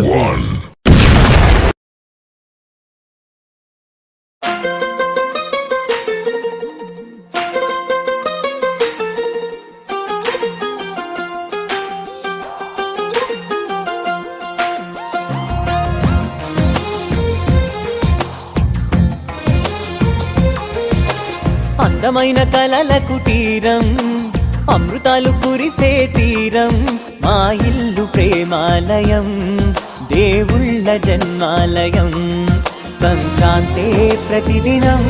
1. అందమైన కలల కుటీరం అమృతాలు కురిసే తీరం మా ఇల్లు ప్రేమాలయం దేవుళ్ళ జన్మాలయం సంక్రాంతే ప్రతిదినం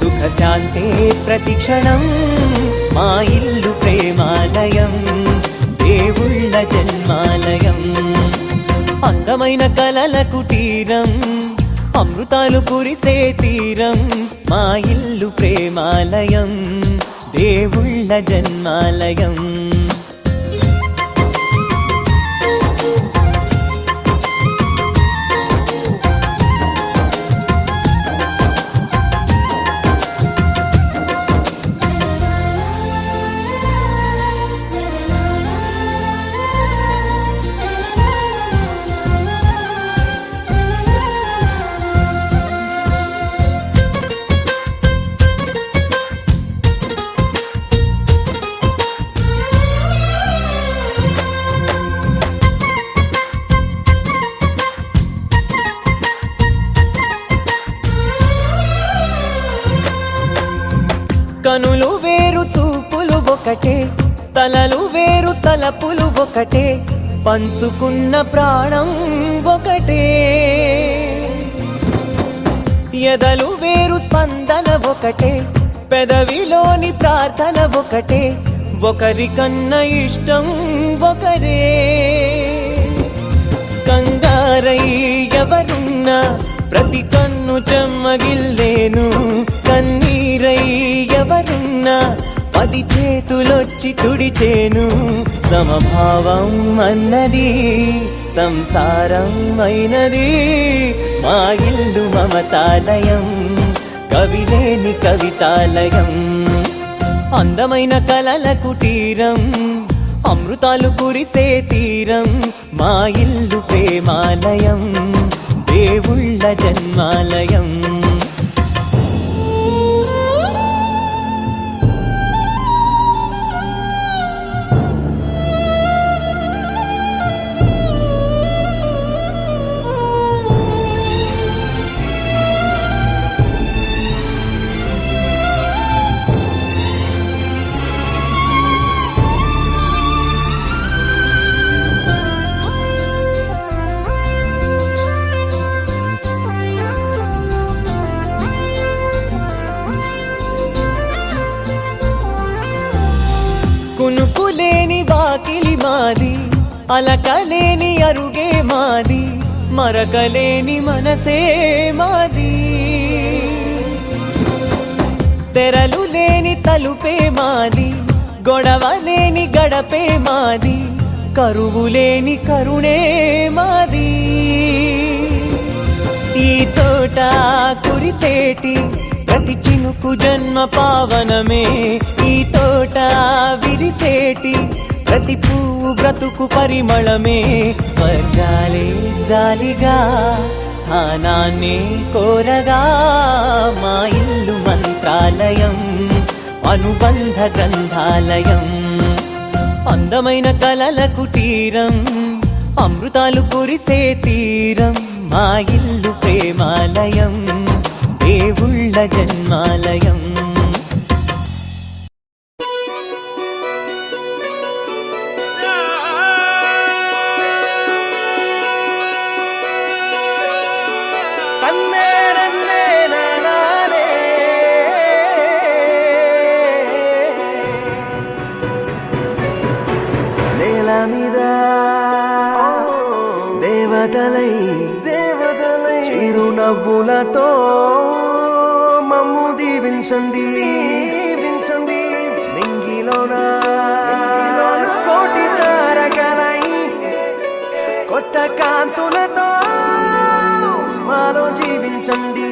సుఖశాంతే ప్రతిక్షణం మా ఇల్లు ప్రేమాలయం దేవుళ్ళ జన్మాలయం అందమైన కలల కుటీరం అమృతాలు కురిసే తీరం మా ఇల్లు ప్రేమాలయం దేవుళ్ళ జన్మాలయం కనులు వేరు చూపులు ఒకటే తలలు వేరు తలపులు ఒకటే పంచుకున్న ప్రాణం ఒకటే ఎదలు వేరు స్పందన ఒకటే పెదవిలోని ప్రార్థన ఒకటే ఒకరికన్నా ఇష్టం ఒకరే కంగారై ఎవరున్నా ప్రతి కన్ను చెమ్మగిల్లేను కన్నీరై ఎవరున్నా 10 చేతులొచ్చి తుడిచేను సమభావం అన్నది సంసారం అయినది మా ఇల్లు మమతాలయం కవిలేని కవితాలయం అందమైన కలల కుటీరం అమృతాలు కురిసే తీరం మా ఇల్లు ప్రేమాలయం దేవుళ్ళ జన్మాలయం కునుకులేని వాకిలి మాది అలకలేని అరుగే మాది మరకలేని మనసే మాది తెరలు లేని తలుపే మాది గొడవలేని గడపే మాది కరువులేని కరుణే మాది ఈ చోట కురిసేటి ప్రతి చినుకు జన్మ పావనమే ఈ తోట విరిసేటి ప్రతి పువ్వు బ్రతుకు పరిమళమే స్వర్గాలే జాలిగా స్థానాన్ని కోరగా మా ఇల్లు మంత్రాలయం అనుబంధ గ్రంథాలయం అందమైన కలల కుటీరం అమృతాలు కురిసే తీరం మా ఇల్లు ప్రేమాలయం దేవుళ్ళ జన్మాలయం నేల మీద దేవతలై చిరునవ్వులతో మమ్ము దీవించండి నింగిలోన కోటి తారకలై కొత్త కాంతులతో మాలో జీవించండి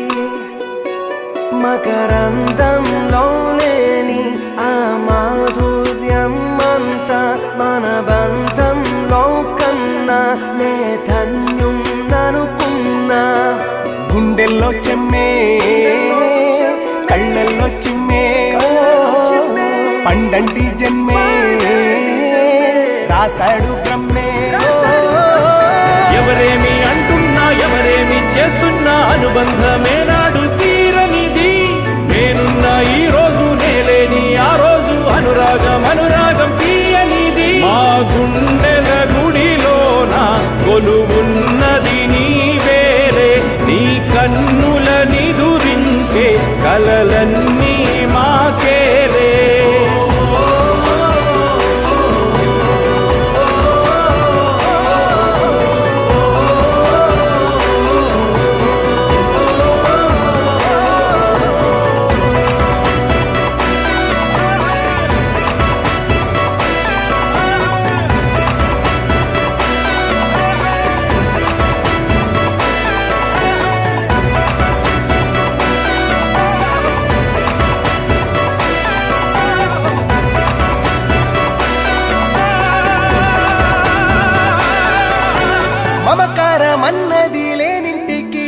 మకరందంలో లేని ఆ మాధుర్యం అంతా మన బంధంలో కన్నా నే ధన్యు గుండెల్లో చెమ్మే కళ్ళల్లో చిమ్మే పండంటి జన్మే రాశాడు బ్రహ్మే. ఎవరేమి అంటున్నా ఎవరేమి చేస్తున్నా అనుబంధమే నాడు తీరనిది. నేనున్నా ఈ రోజు నేలేని ఆ రోజు అనురాగం అనురాగం తీయనిది. మా గుండెల గుడిలోన కొలువున్నది నీవేలే. నీ కన్నుల నిదురించే కలలన్నీ మాకేలే. మమకారమన్నది లేనింటికి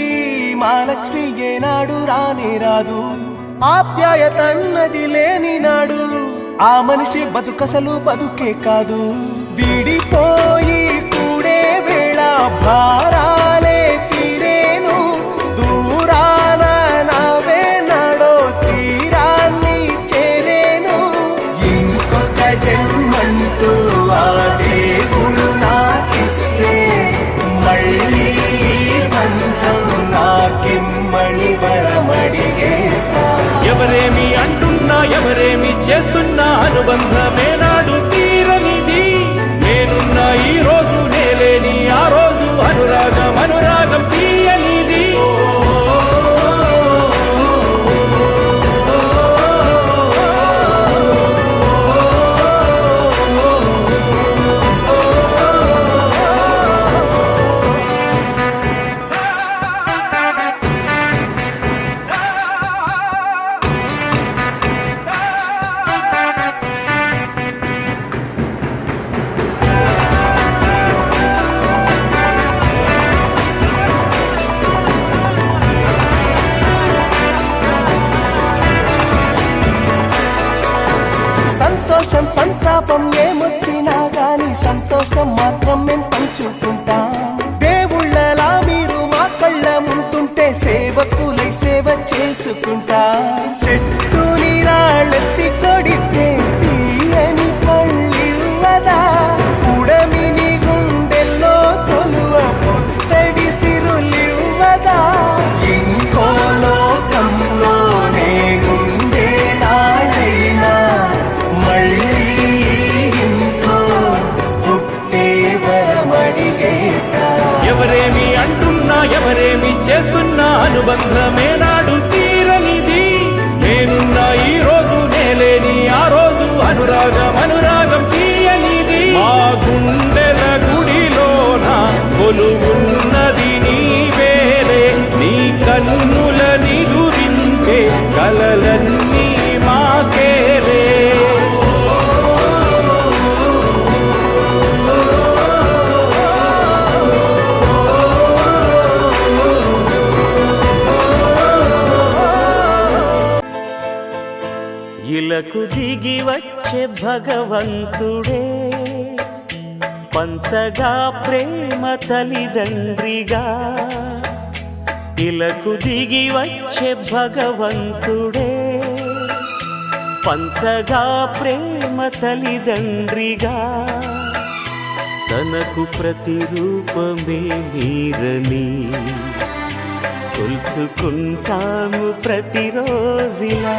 మహాలక్ష్మి ఏనాడు రానే రాదు. ఆప్యాయతన్నది లేని నాడు ఆ మనిషి బతుకసలు బతుకే కాదు. విడిపోయి కూడే వేళ భారాలే తీరేను. దూరాన నావే నాడో తీరాన్ని చేరేను. ఇంకొక జన్మంటూ ఆ దేవుడు నాకిస్తే మళ్ళీ బంధం నాకిమ్మని వరమడిగేస్తా. ఎవరేమి అంటున్నా ఎవరేమి చేస్తున్నా అనుబంధమే నాడు తీరనిది. నేనున్నా ఈ రోజు నేలేని ఆ రోజు అనురాగం అనురాగం తీయనిది. సంతోషం సంతాపం ఏమొచ్చినా గాని సంతోషం మాత్రం మేము పంచుకుంటాం. దేవుళ్ళలా మీరు మా కళ్ళ ముంటుంటే సేవకులై సేవ చేసుకుంటా. చెట్టు నీరాళ్ళెత్తి కొడితే తీయని పళ్ళివ్వదా. ఉడమిని గుండెల్లో తొలువ పుత్తడి సిరులివ్వదా. ఇంకో లోకంలోనే గుండె నాడైనా మళ్ళీ ఇంకో పుట్టే వరమడిగేస్తా. ఎవరేమి అంటున్నా ఎవరేమి చేస్తున్నా అనుబంధమే నాడు తీరనిది. నేనున్నా ఈ రోజు నేలేని ఆ రోజు అనురాగం అనురాగం తీయనిది. మా గుండెల గుడిలోన కొలువున్నది నీవేలే. నీ కన్నుల నిదురించే కలలన్నీ మాకేలే. ఇలకు దిగి వచ్చే భగవంతుడే పంచగా ప్రేమ తల్లిదండ్రిగా. ఇలకు దిగి వచ్చే భగవంతుడే పంచగా ప్రేమ తల్లిదండ్రిగా. తనకు ప్రతిరూపమే మీరని కొల్చుకుంటాము ప్రతిరోజిలా.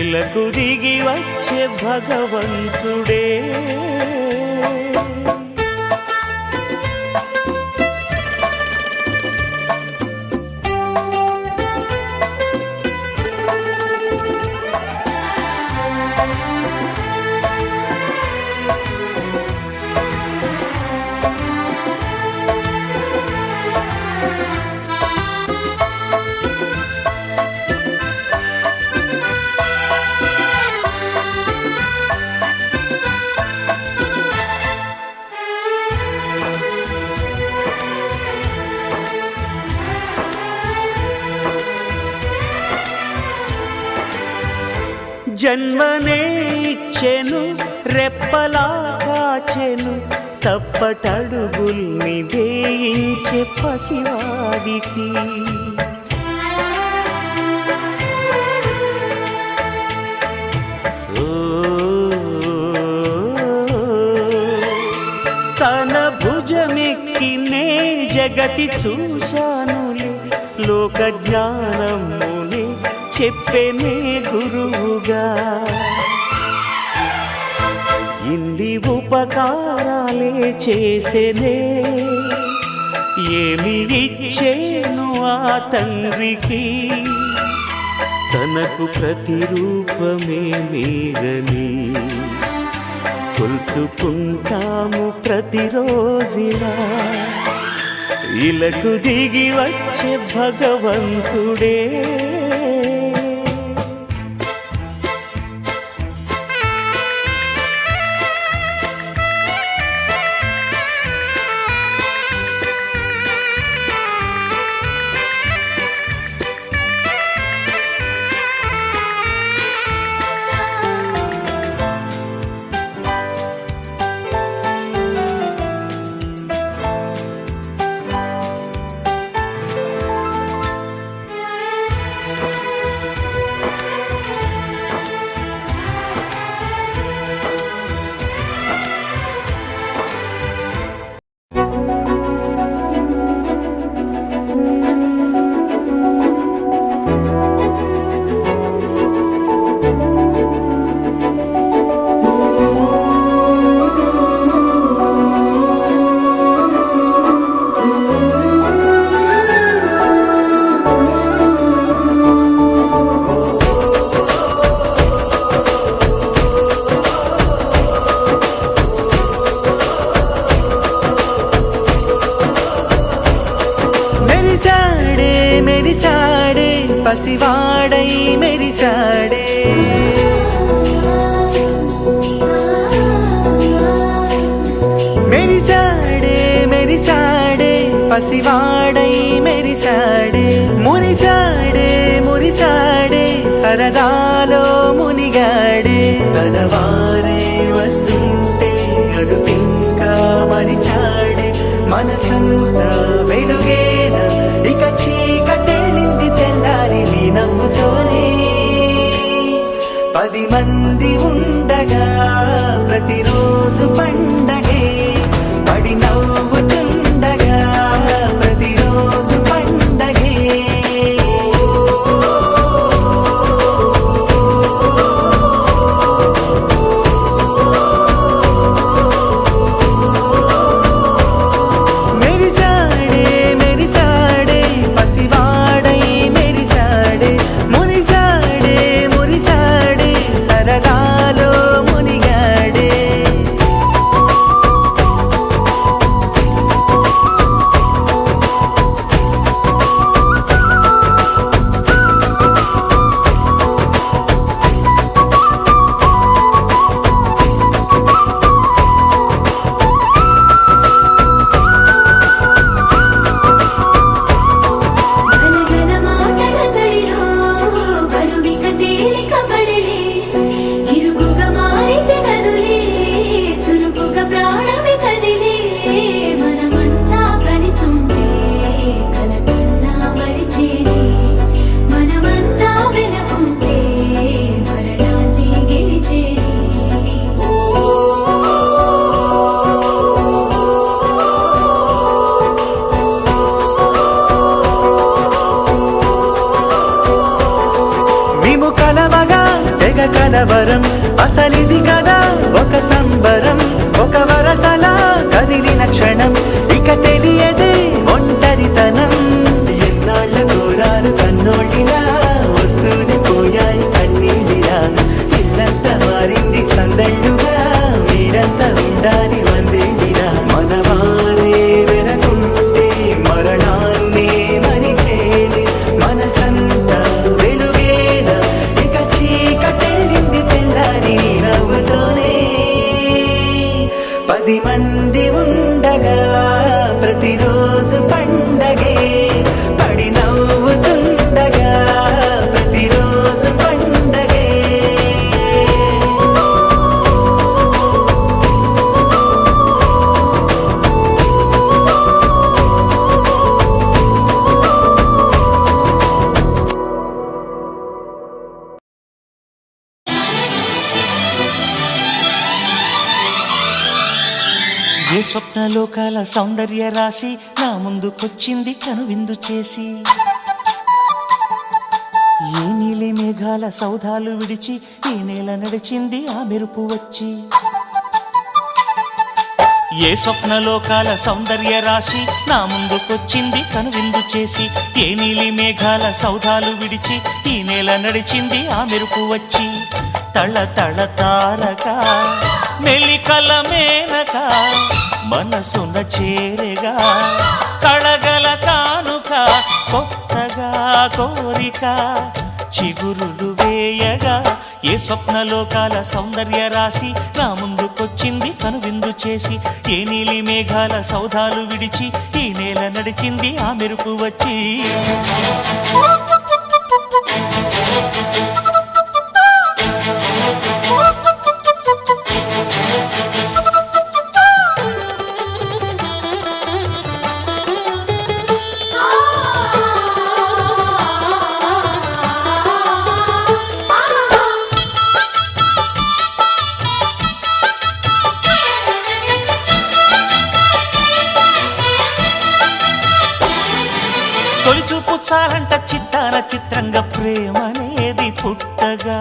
ఇలకు దిగి వచ్చే భగవంతుడే. జన్మనే ఇచ్చెను రెప్పలా కాచెను తప్పటడుగుల్ని వేయించే పసివాడికి తన భుజమెక్కినే జగతి చూశానులే లోక జ్ఞానమునే చెప్పెనే గురువుగా ఇన్ని ఉపకారాలే చేసెనే ఏమి ఇచ్చేను ఆ తండ్రికి తనకు ప్రతిరూపమే మీరని కొల్చుకుంటాము ప్రతిరోజిలా ఇలకు దిగి వచ్చే భగవంతుడే పసివాడై మెరిసాడే మెరిసాడే మెరిసాడే పసివాడై మెరిసాడే మురిసాడే మురిసాడే సరదాలో మునిగాడే తనవారే వస్తుంటే అరుపింకా మరిచాడే మనసంతా వెలుగేన ఇక చీకటెళ్ళింది తెల్లారి నీ నవ్వుతోనే 10 మంది ఉండగా ప్రతిరోజు పండగే పడి నవ్వుతుండగా ప్రతిరోజు పండగే మెరిసాడే మెరిసాడే పసివాడై మెరిసాడే మురిసాడే మురిసాడే సరదాలో మునిగాడే గలగల మాటల సడిలో బరువిక తేలిక పడలే ఇరుగుగా మారితే కదులే చురుకుగా ప్రాణమి కదిలే మనమంతా కలిసుంటే కలకన్నా మరిచేనే మనమంతా వెనకుంటే మరణాన్ని గెలిచేనే మేము కలవగా తెగ కలవరం అసలిది కదా ఒక సంబరం ఒక వరసలా కదిలిన క్షణం ఇక తెలియదే ఒంటరితనం ఎన్నాళ్ళ కోరారు కన్నోళ్ళిలా వస్తూనే పోయాయి కన్నీళ్ళిలా ఇల్లంతా మారింది సందళ్ళుగా మీరంతా ఉండాలి వందేళ్ళిలా మనవారే వెనకుంటే మరణాన్నే మరిచేది మనసంతా వెలుగేన ఇక చీకటెళ్ళింది తెల్లారి నీ నవ్వుతోనే 10 మంది ఉండగా ప్రతిరోజు పండగే పడి నవ్వుతుండగా ప్రతిరోజు పండగే ఏ స్వప్నలోకాల సౌందర్య రాశి నా ముందుకొచ్చింది కనువిందు చేసి, ఏ నీలి మేఘాల సౌధాలు విడిచి ఈ నేల నడిచింది ఆ మెరుపు వచ్చి. ఏ స్వప్నలోకాల సౌందర్య రాశి నా ముందుకొచ్చింది కనువిందు చేసి, ఏ నీలి మేఘాల సౌధాలు విడిచి ఈ నేల నడిచింది ఆ మెరుపు వచ్చి. తళ తళ తారక మెలికల మేనక మనసున చేరగా కళగల కానుక కొత్తగా కోరిక చిగురులు వేయగా. ఏ స్వప్నలోకాల సౌందర్య రాశి నా ముందుకొచ్చింది కనువిందు చేసి, ఏ నీలి మేఘాల సౌధాలు విడిచి ఈ నేల నడిచింది ఆ మెరుపు వచ్చి. తొలిచూపు చాలంట చిత్తాన చిత్రంగా ప్రేమనేది పుట్టగా,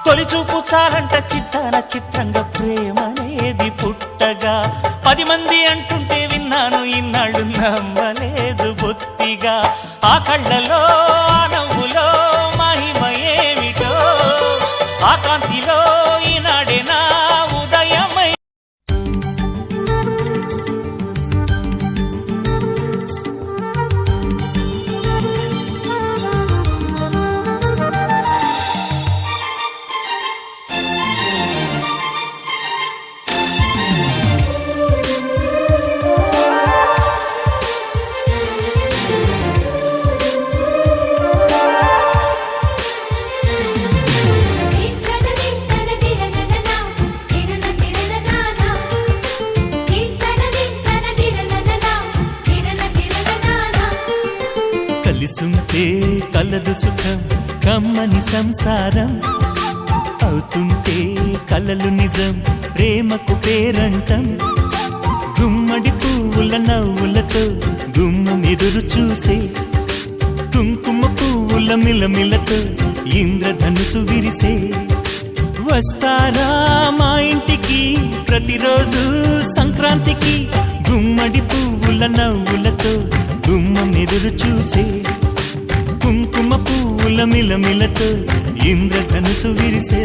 తొలిచూపు చాలంట చిత్తాన చిత్రంగా ప్రేమనేది పుట్టగా. 10 మంది అంటుంటే విన్నాను ఇన్నాళ్ళు నమ్మలేదు బొత్తిగా. ఆ కళ్ళలో ఆ నవ్వులో మహిమ ఏమిటో, ఆ కాంతిలో ఈనాడే నా ఉదయమై. కలిసుంటే కలదు సుఖం కమ్మని సంసారం, అవుతుంటే కలలు నిజం ప్రేమకు పేరంటం. గుమ్మడి పువ్వుల నవ్వులతో గుమ్మం ఎదురు చూసే, కుంకుమ పువ్వుల మిలమిలతో ఇంద్రధనుసు విరిసే. వస్తారా మా ఇంటికి ప్రతిరోజు సంక్రాంతికి, గుమ్మడి పువ్వుల నవ్వులతో గుమ్మం ఎదురు చూసే, కుంకుమ పువ్వుల మిలమిలతో ఇంద్రధనుసు విరిసే.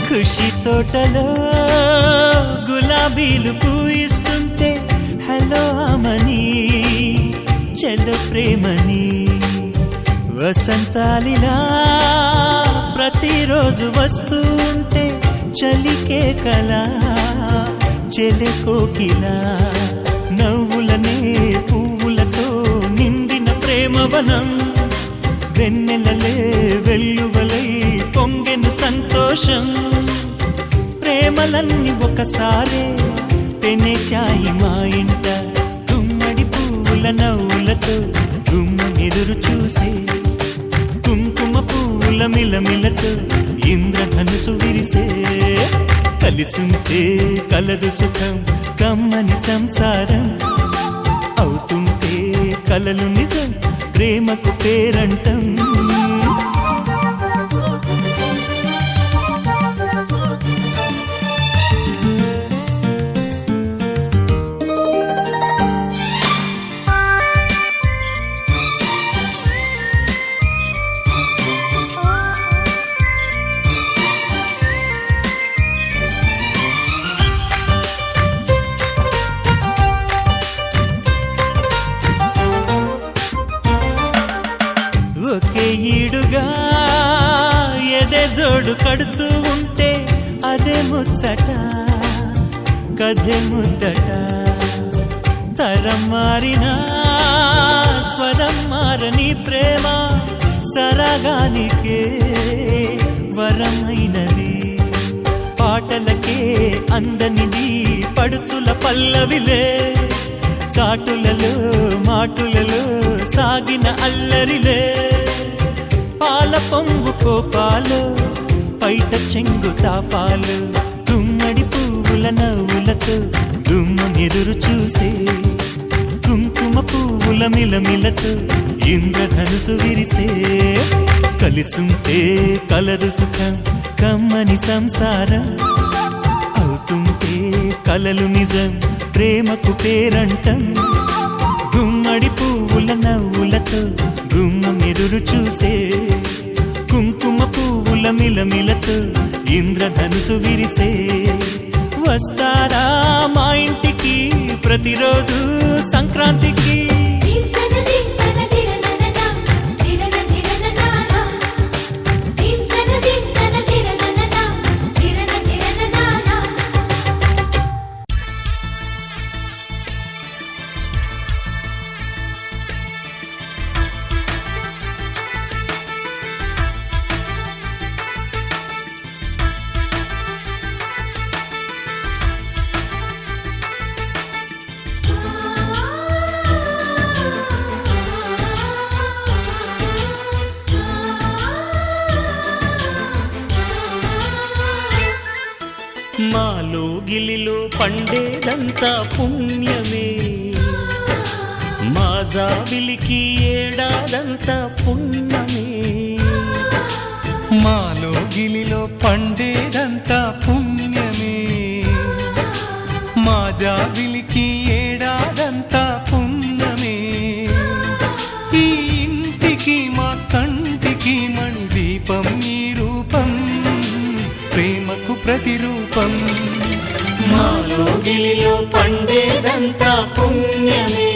ఖుషి తోటలో గులాబీలు పూయిస్తుంటే హలో అమని చెల్ల ప్రేమని. వసంతాలిలా ప్రతిరోజు వస్తుంటే చలికే కలా చెలె కోకిలా. నవ్వులనే పువ్వులతో నిండిన ప్రేమవనం, వెన్నెలలే వెల్లువలై పొంగెను సంతోషం. ప్రేమలన్నీ ఒకసారే పెనేశాయి మా ఇంట, గుమ్మడి పువ్వుల నవ్వులతో గుమ్మం ఎదురు చూసే, కుంకుమ పువ్వుల మిలమిలతో ఇంద్రధనుసు విరిసే. కలిసుంటే కలదు సుఖం కమ్మని సంసారం, అవుతుంటే కలలు నిజం ప్రేమకు పేరంటం. కడుతూ ఉంటే అదే ముచ్చట కథే ముద్దట తరం మారినా స్వరం మారని ప్రేమ సరగానికే వరమైనది పాటలకే అందనిది పడుచుల పల్లవిలే చాటులలో మాటులలో సాగిన అల్లరిలే పాల పొంగు కోపాలు పైట చెంగు తాపాలు గుమ్మడి పువ్వుల నవ్వులతో గుమ్మనెదురు చూసే కుంకుమ పువ్వుల మిలమిలతో ఇంద్రధనుసు విరిసే కలిసుంటే కలదు సుఖం కమ్మని సంసారం అవుతుంటే కలలు నిజం ప్రేమకు పేరంటం గుమ్మడి పువ్వుల నవ్వులతో గుమ్మమెదురు చూసే కుంకుమ పువ్వుల మిలమిలతో ఇంద్రధనుసు విరిసే వస్తారా మా ఇంటికి ప్రతిరోజు సంక్రాంతికి మాలో గిలిలో పండేదంతా పుణ్యమే మా జాబిలికి ఏడాదంతా పుణ్యమే మాలో గిలిలో పండేదంతా పుణ్యమే మా జాబిలికి ఏడాదంతా పుణ్యమే ఈ ఇంటికి మా కంటికి మణి దీపం ఈ రూపం ప్రేమకు ప్రతిరూపం మాలో గిలిలో పండేదంతా పుణ్యమే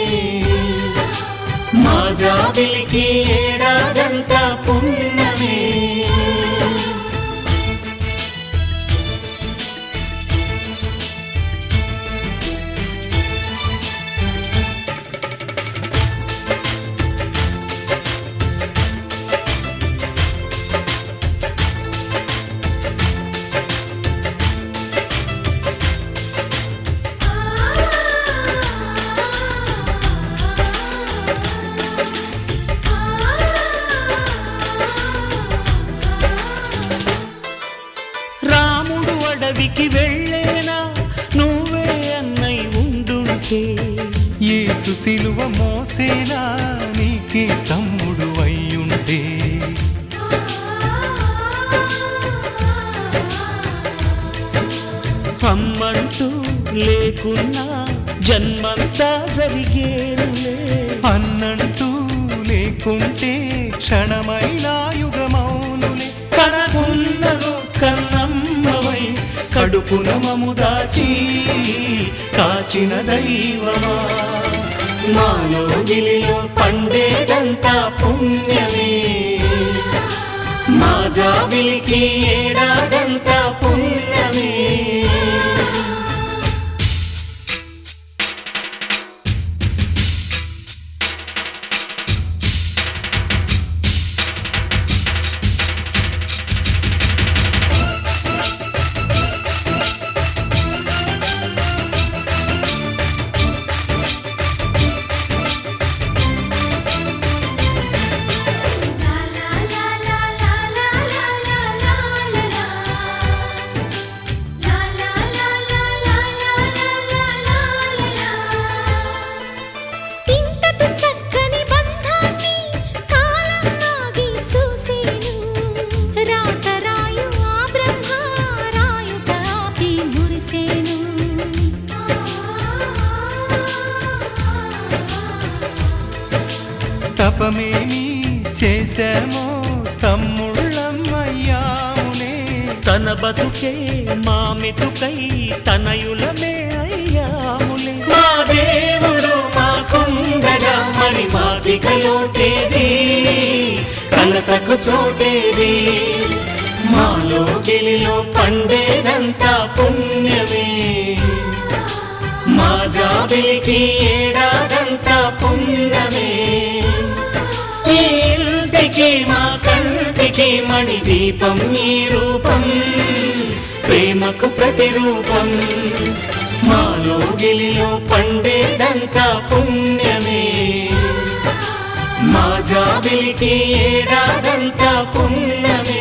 మా జాబిలికి ఏడాదంతా పుణ్యమే అడవికి వెళ్ళేనా నువ్వే అన్నై ఉండుంటే యేసు సిలువ మోసేనా నీకే తమ్ముడు అయ్యుంటే అమ్మంటూ లేకున్నా జన్మంతా జరిగేనులే అన్నంటూ లేకుంటే క్షణమైనా యుగమౌనులే కనకున్నదో కన్నమ్మవై కడుపున మము దాచి కాచిన దైవమా మాలో గిలిలో పండేదంతా పుణ్యమే మా జాబిలికి ఏడాదంతా పుణ్యమే తపమేమి చేశామో తమ్ముళ్ళమ్మయ్యాములే తన బతుకే మా మెతుకై తనయులమే అయ్యాములే మా దేవుడు మాకుండగా మరి మాదిక లోటేది కలతకు చోటేది మాలో గిలిలో పండేదంతా పుణ్యమే, మా జాబిలికి ఏడాదంతా పుణ్యమే. ఈ ఇంటికి మా కంటికి మణి దీపం ఈ రూపం, ప్రేమకు ప్రతిరూపం. మాలో గిలిలో పండేదంతా పుణ్యమే, మా జాబిలికి ఏడాదంతా పుణ్యమే.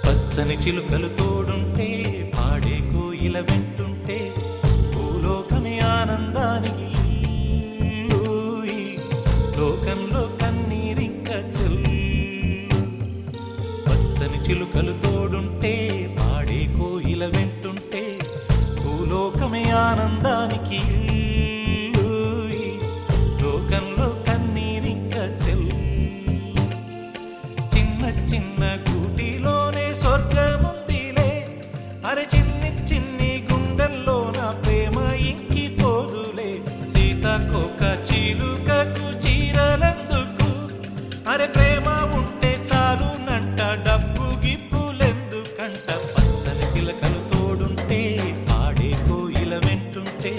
పచ్చని చిలుకలు తోడుంటే, పాడే కోయిల వెంటుంటే, భూలోకమే ఆనందానికి ఊయి, లోకంలో కన్నీరింక చెల్లు. పచ్చని చిలుకలు తోడుంటే, పాడే కోయిల వెంటుంటే, భూలోకమే ఆనందానికి ఊయి, లోకంలో కన్నీరింక చెల్లు. చిన్న చిన్న కూటిలోనే స్వర్గముందిలే, అరే చిన్ని చిన్ని గుండెల్లో నా ప్రేమ ఇంకిపోదులే. సీతాకోక చిలుకకు చీరలెందుకు, అరే ప్రేమ ఉంటే చాలునంట, డబ్బు గిప్పులెందుకంట. పచ్చని చిలకలు తోడుంటే, పాడే కోయిల వెంటుంటే,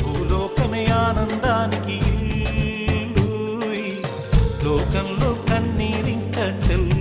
భూలోకమే ఆనందానికి ఇల్లూయి, లోకంలో కన్నీరింక చెల్లు.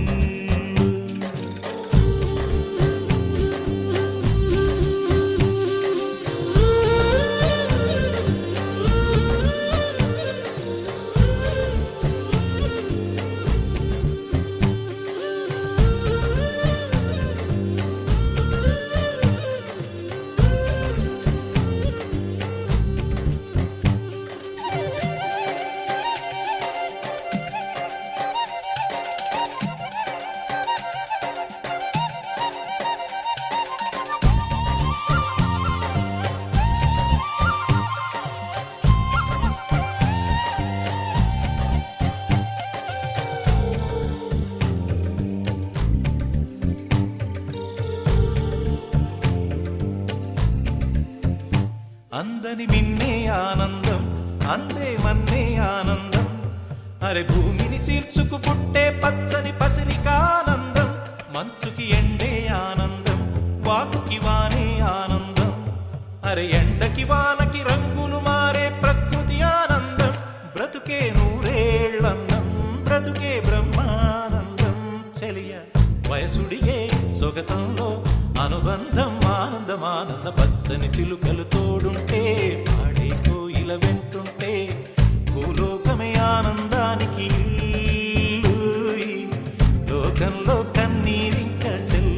అందని మిన్నే ఆనందం, అందే మన్నే ఆనందం, అరే భూమిని చీల్చుకు పుట్టే పచ్చని పసిరికానందం. మంచుకి ఎండే ఆనందం, వాకుకి వానే ఆనందం, అరే ఎండకి వానకి రంగులు మారే ప్రకృతి ఆనందం. బ్రతుకే నూరేళ్ళందం, బ్రతుకే బ్రహ్మానందం. చెలియ వయసుడిగే సొగతంలో అనుబంధం, ఆనందం ఆనంద. పచ్చని చిలుకలు తోడుంటే, పాడే కోయిల వెంటుంటే, భూలోకమే ఆనందానికి ఇల్లూయి, లోకంలో కన్నీరింక చెల్లు.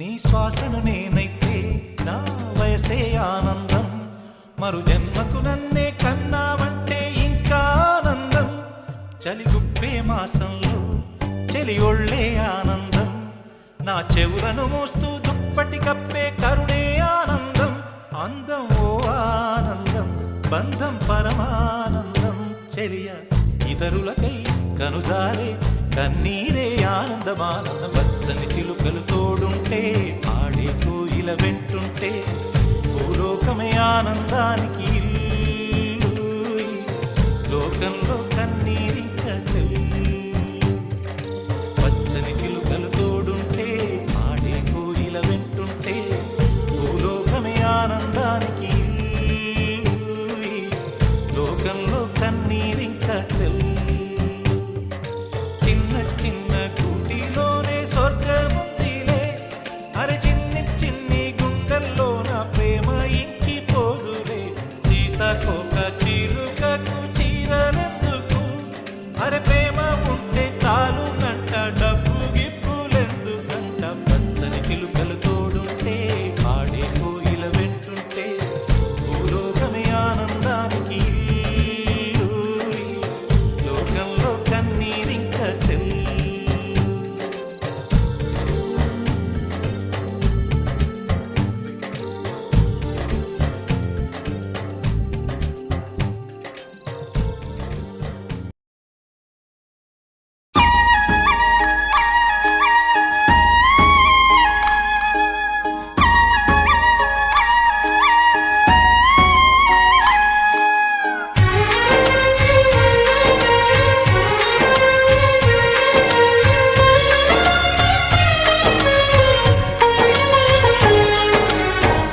నీ శ్వాసను నేనైతే, నా వయసే ఆనందం, మరు జన్మకు నన్నే కన్నావంటే ఇంకా ఆనందం. చలిగుప్పే మాసంలో చెలి ఒళ్ళే ఆనందం, నా చెవులను మోస్తూ దుప్పటి కప్పే కరుణే ఆనందం. కనుజారే కన్నీరే ఆనందమానంద పచ్చని చిలుకలు తోడుంటే ఆడే కోయిల వెంటుంటే భూలోకమే ఆనందానికి ఇల్లు. లోకంలో కన్నీరింక చెల్లు పచ్చని చిలుకలు తోడుంటే ఆడే కోయిల వెంటుంటే భూలోకమే ఆనందానికి ఇల్లు. లోకంలో కన్నీరింక చెల్లు చిన్న చిన్న కూటిలోనే స్వర్గముందిలే అరే చిన్ని చిన్ని గుండెల్లో నా ప్రేమ ఇంకి పోదులే సీతకోక చిలుకకు చీరలెందుకు అరే ప్రేమ ఉంటే చాలు నంట డబ్బు గిప్పులెందుకంట పచ్చని చిలుకలు తోడుంటే ఆడే కోయిల వెంటుంటే భూలోకమే ఆనందానికి ఇల్లు. లోకంలో కన్నీరింక చెల్లు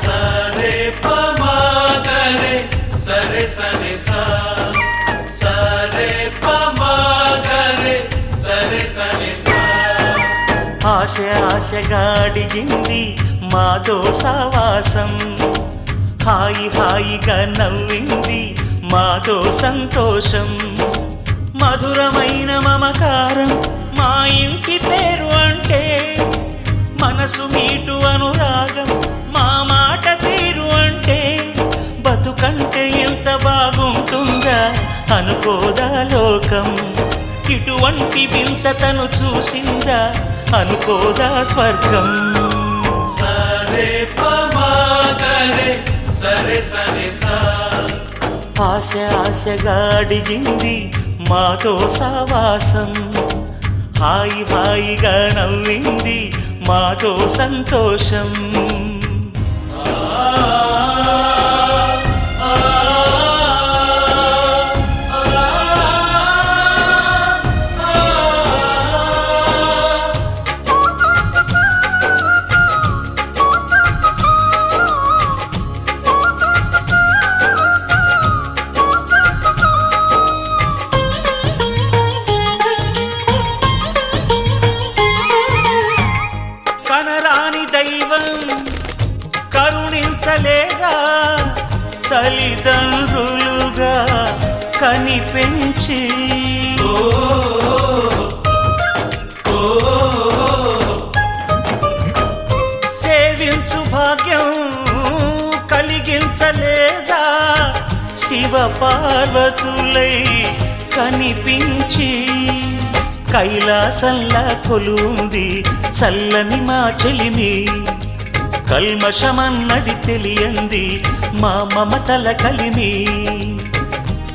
సరే పమాగరే సరే సరే సా సరే పమాగరే సరే సరే సా ఆశ ఆశగా అడిగింది మాతో సావాసం హాయి హాయిగా నవ్వింది మాతో సంతోషం మధురమైన మమకారం మా ఇంటి పేరు అంటే మనసు మీటు అనురాగం మా మాట తీరు అంటే బతుకంటే ఎంత బాగుంటుందా అనుకోదా లోకం ఇటువంటి వింత తను చూసిందా అనుకోదా స్వర్గం సరే పమాగరే సరే సరే సా ఆశ ఆశగా అడిగింది మాతో సావాసం హాయి హాయిగా నవ్వింది మాతో సంతోషం కనరాని దైవం కరుణించలేదా తల్లిదండ్రులుగా కనిపెంచి సేవించు భాగ్యం కలిగించలేదా శివ పార్వతులై కనిపించి కైలాసంలా కొలుంది చల్లని మా చెలిమి కల్మషమన్నది తెలియంది మా మమతల కలిమి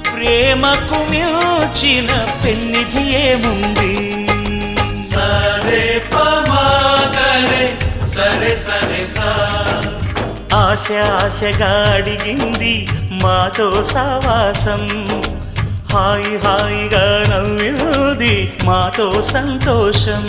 ప్రేమకు మించిన పెన్నిధి ఏముంది సరే పమాగరే సరే సరే సా ఆశ ఆశగా అడిగింది మాతో సావాసం హాయి హాయిగా నవ్వింది మాతో సంతోషం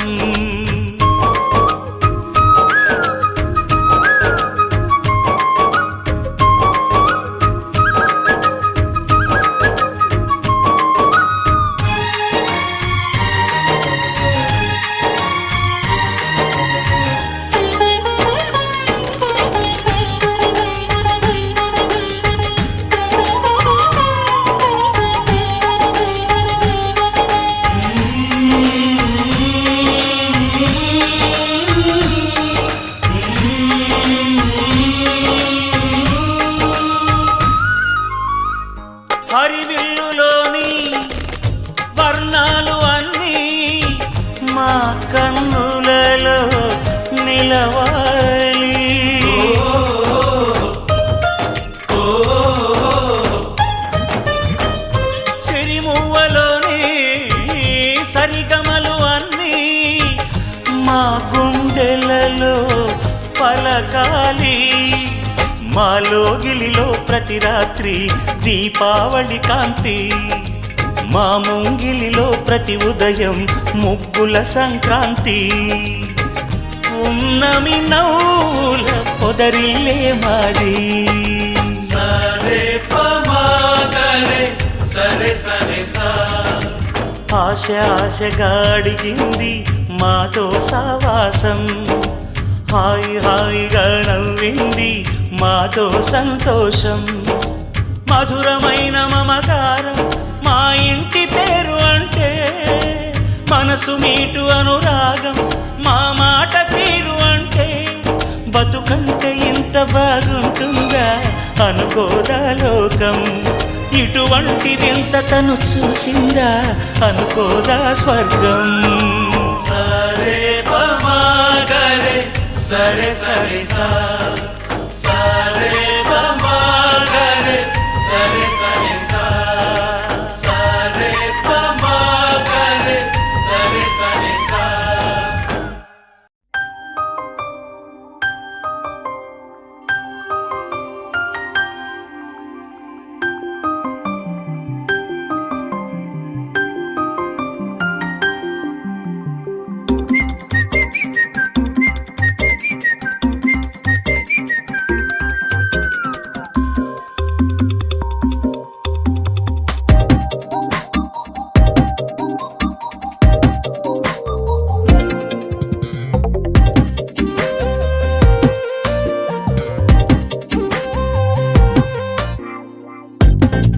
కలకాలి మాలోగిలిలో ప్రతి రాత్రి దీపావళి కాంతి మా ముంగిలిలో ప్రతి ఉదయం ముగ్గుల సంక్రాంతి ఉన్నమి నవ్వుల పొదరిల్లే మాది సరే పమాగరే సరే సరే సా ఆశ ఆశగా అడిగింది మాతో సావాసం హాయి హాయిగా నవ్వింది మాతో సంతోషం మధురమైన మమకారం మా ఇంటి పేరు అంటే మనసు మీటు అనురాగం మా మాట తీరు అంటే బతుకంటే ఇంత బాగుంటుందా అనుకోదా లోకం ఇటువంటి వింత తను చూసిందా అనుకోదా స్వర్గం సరే పమాగరే సరే సరే సా సరే పమాగరే సరే సరే సా సరే పమాగరే సరే సరే సా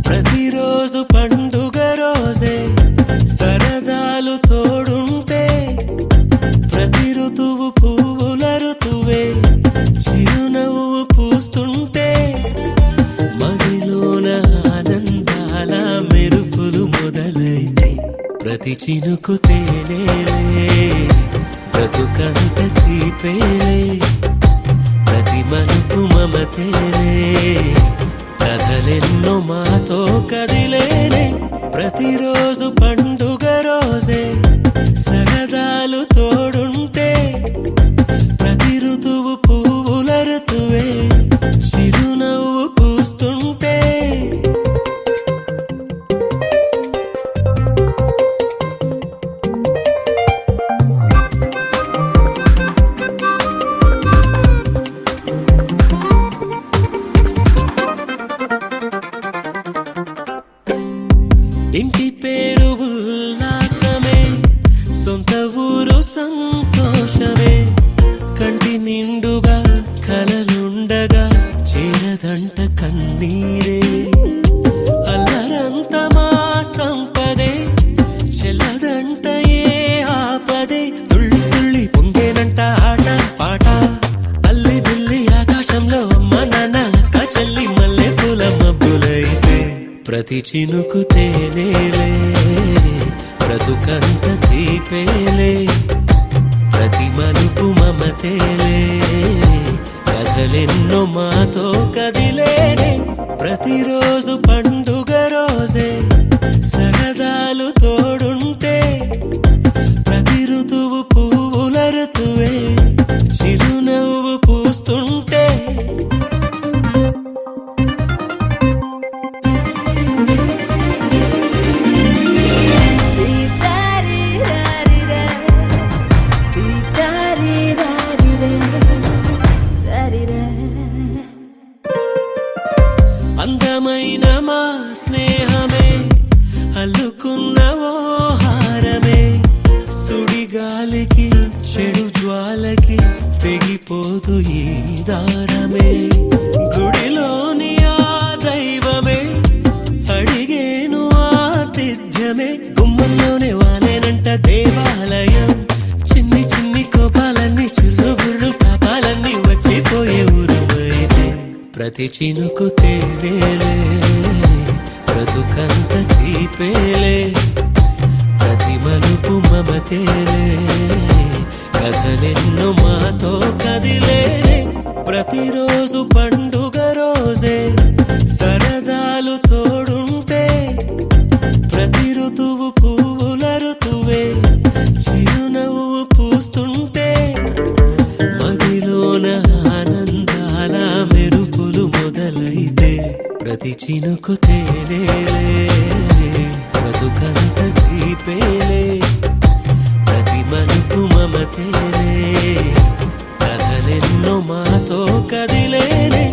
ప్రతిరోజు పండుగ రోజే సరదాలు తోడుంటే ప్రతి ఋతువు పువ్వుల ఋతువే చిరునవ్వు పూస్తుంటే మదిలోన ఆనందాల మెరుపులు మొదలైతే ప్రతి చినుకు తేనేలే బ్రతుకంత తీపేలే ప్రతి మలుపు మమతేలే కథలెన్నో మాతో కదిలేనే ప్రతిరోజు పండుగ రోజే సరదాలు తోడుంటే ప్రతి ఋతువు పువ్వుల ఋతువే చిరునవ్వు పూస్తుంటే ఇంటి పేరు ఉల్లాసమే సొంత ఊరు సంతోషమే కంటి నిండుగా కలలుండగా చేరదంట కన్నీరే అల్లరంత మా సంపదే చెల్లదంట ఏ ఆపదే తుళ్ళి తుళ్ళి పొంగేనంట ఆట పాట అల్లి బిల్లి ఆకాశంలో అమ్మ నాన్న అక్క చెల్లి మల్లె పూల మబ్బులైతే ప్రతి చినుకు తేనేలే బ్రతుకంత తీపేలే ప్రతి మలుపు మమతేలే కథలెన్నో మాతో కదిలేనే ప్రతిరోజు పండుగ రోజే సరదాలు తోడుంటే ప్రతి ఋతువు పువ్వుల ఋతువే చిరునవ్వు పూస్తుంటే అందమైన మా స్నేహమే అల్లుకున్న ఓ హారమే సుడిగాలికి చెడు జ్వాలకి తెగిపోదు ఈ దారమే గుడిలోని ఆ దైవమే అడిగేను ఆతిథ్యమే గుమ్మంలోనే వాలేనంట దేవాలయం చిన్ని చిన్ని కోపాలన్నీ చిల్లుబుర్రు తాపాలన్నీ వచ్చిపోయే ఊరుమైతే ప్రతి చినుకు తేనేలే బ్రతుకంత తీపేలే ప్రతి మలుపు మమతేలే కథలెన్నో మాతో కదిలేనే ప్రతిరోజు పండుగ రోజే సరదాలు తోడుంటే ప్రతి ఋతువు పువ్వుల ఋతువే చిరునవ్వు పూస్తుంటే మదిలోన ప్రతి చినుకు తేనేలే బ్రతుకంత తీపేలే ప్రతి మలుపు మమతేలే కథలెన్నో మాతో కదిలేనే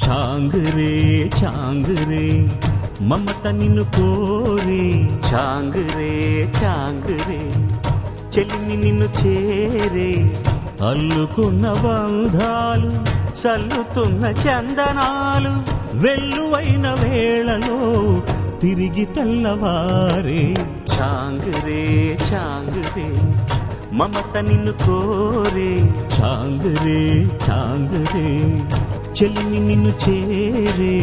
చాంగురే చాంగురే మమత నిన్ను కోరే చాంగురే చాంగురే చెలిమి నిన్ను చేరే అల్లుకున్న బంధాలు చల్లుతున్న చందనాలు వెల్లువైన వేళలో తిరిగి తెల్లవారే చాంగురే చాంగురే మమత నిన్ను కోరే చాంగురే చాంగురే చెలిమి నిన్ను చేరే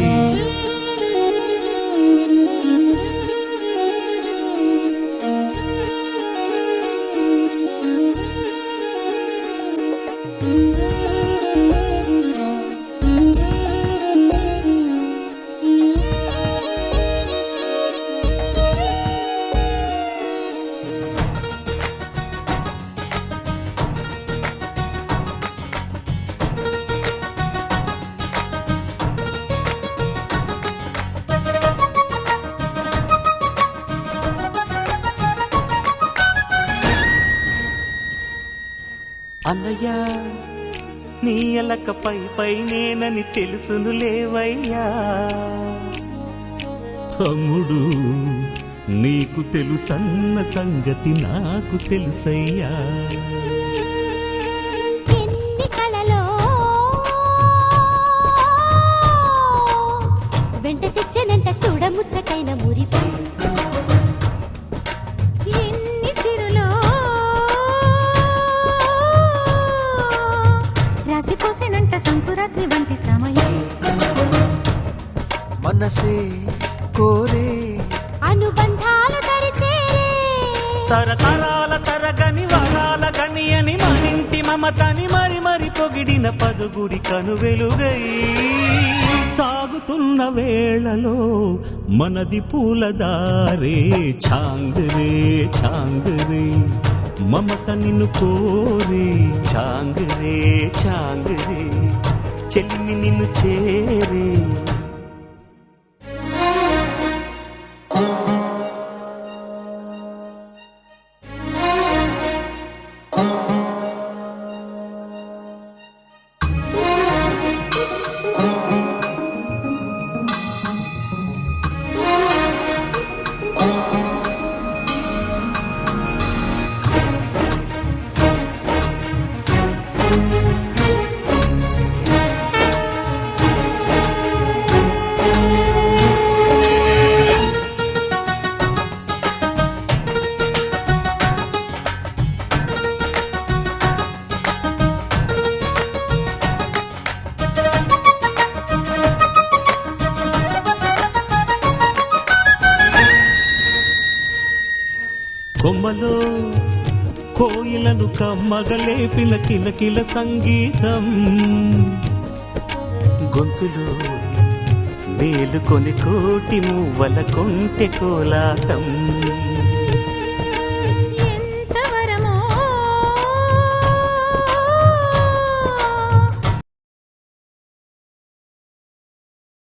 అన్నయ్య నీ ఎలక పై నేనని తెలుసును లేవయ్యా తమ్ముడు నీకు తెలుసన్న సంగతి నాకు తెలుసయ్యా ఎన్ని కలలో వెంట తెచ్చనంట చూడముచ్చటైన మురిపై ఎన్ని సిరులో రాసిపోసేనంట సంకురాత్రి వంటి సమయం మనసే కోరే అనుబంధాలు తరిచేరే తరతరాల తరగని వరాల గని అని మనింటి మమతని మరి మరి పొగిడిన పదుగుడి కను వెలుగై సాగుతున్న వేళలో మనది పూలదారే చాంగురే చాంగురే మమత నిన్ను కోరే చాంగురే చాంగురే చెల్లిని నిన్ను చేరే కొమ్మలో కోయిలను కమ్మగలేపిన కిలకిల సంగీతం గొంతులో మేలుకొని కోటి మువ్వల కొంటె కోలాటం